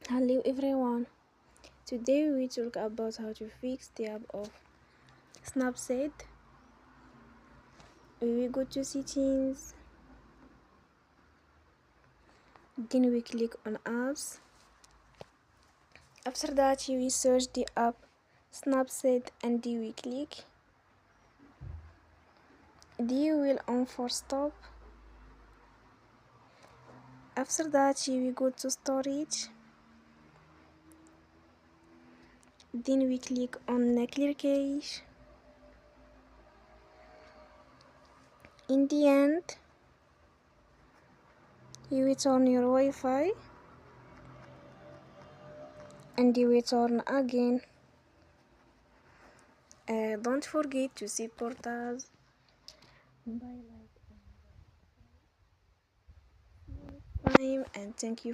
Hello everyone. Today we talk about how to fix the app of Snapseed. We will go to settings, then we click on apps. After that we search the app Snapseed and we click. You will on for stop. After that we go to storage. Then we click on clear cache. In the end, you will turn your Wi-Fi and you will turn again. Don't forget to support us by like time, and thank you